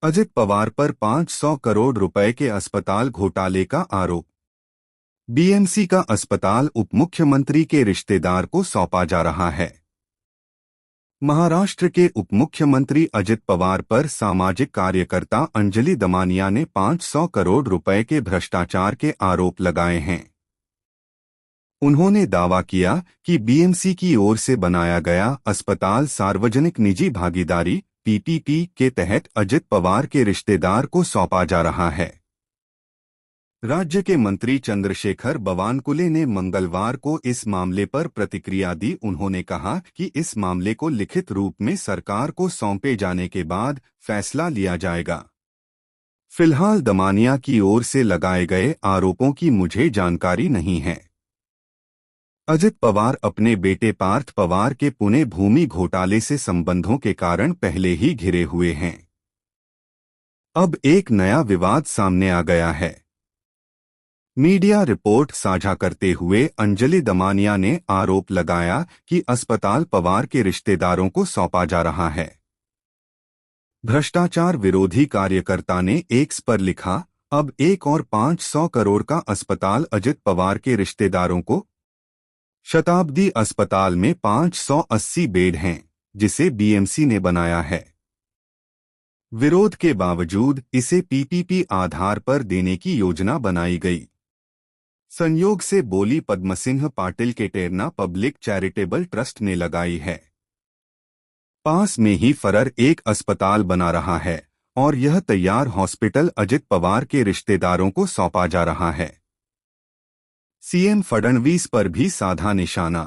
अजित पवार पर 500 करोड़ रुपए के अस्पताल घोटाले का आरोप। बीएमसी का अस्पताल उपमुख्यमंत्री के रिश्तेदार को सौंपा जा रहा है। महाराष्ट्र के उपमुख्यमंत्री अजित पवार पर सामाजिक कार्यकर्ता अंजलि दमानिया ने 500 करोड़ रुपए के भ्रष्टाचार के आरोप लगाए हैं। उन्होंने दावा किया कि बीएमसी की ओर से बनाया गया अस्पताल सार्वजनिक निजी भागीदारी पीपीपी के तहत अजित पवार के रिश्तेदार को सौंपा जा रहा है। राज्य के मंत्री चंद्रशेखर बावनकुले ने मंगलवार को इस मामले पर प्रतिक्रिया दी। उन्होंने कहा कि इस मामले को लिखित रूप में सरकार को सौंपे जाने के बाद फैसला लिया जाएगा। फिलहाल दमानिया की ओर से लगाए गए आरोपों की मुझे जानकारी नहीं है। अजित पवार अपने बेटे पार्थ पवार के पुणे भूमि घोटाले से संबंधों के कारण पहले ही घिरे हुए हैं। अब एक नया विवाद सामने आ गया है। मीडिया रिपोर्ट साझा करते हुए अंजलि दमानिया ने आरोप लगाया कि अस्पताल पवार के रिश्तेदारों को सौंपा जा रहा है। भ्रष्टाचार विरोधी कार्यकर्ता ने एक्स पर लिखा, अब एक और 500 करोड़ का अस्पताल अजित पवार के रिश्तेदारों को। शताब्दी अस्पताल में 580 बेड हैं, जिसे बीएमसी ने बनाया है। विरोध के बावजूद इसे पीपीपी आधार पर देने की योजना बनाई गई। संयोग से बोली पद्मसिंह पाटिल के टेरना पब्लिक चैरिटेबल ट्रस्ट ने लगाई है। पास में ही फरर एक अस्पताल बना रहा है और यह तैयार हॉस्पिटल अजित पवार के रिश्तेदारों को सौंपा जा रहा है। सीएम फडणवीस पर भी साधा निशाना।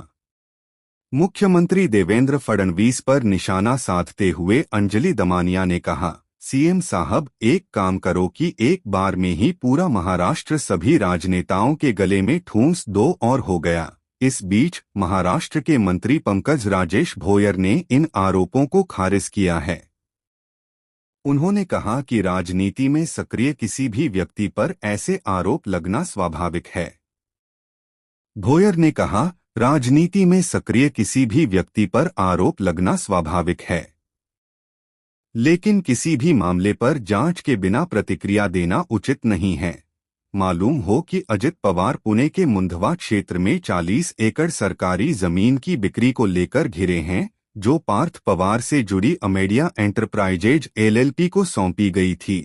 मुख्यमंत्री देवेंद्र फडणवीस पर निशाना साधते हुए अंजलि दमानिया ने कहा, सीएम साहब एक काम करो कि एक बार में ही पूरा महाराष्ट्र सभी राजनेताओं के गले में ठूंस दो और हो गया। इस बीच महाराष्ट्र के मंत्री पंकज राजेश भोयर ने इन आरोपों को खारिज किया है। उन्होंने कहा कि राजनीति में सक्रिय किसी भी व्यक्ति पर ऐसे आरोप लगना स्वाभाविक है। भोयर ने कहा, राजनीति में सक्रिय किसी भी व्यक्ति पर आरोप लगना स्वाभाविक है, लेकिन किसी भी मामले पर जांच के बिना प्रतिक्रिया देना उचित नहीं है। मालूम हो कि अजित पवार पुणे के मुंधवा क्षेत्र में 40 एकड़ सरकारी जमीन की बिक्री को लेकर घिरे हैं, जो पार्थ पवार से जुड़ी अमेडिया एंटरप्राइजेज एलएलपी को सौंपी गई थी।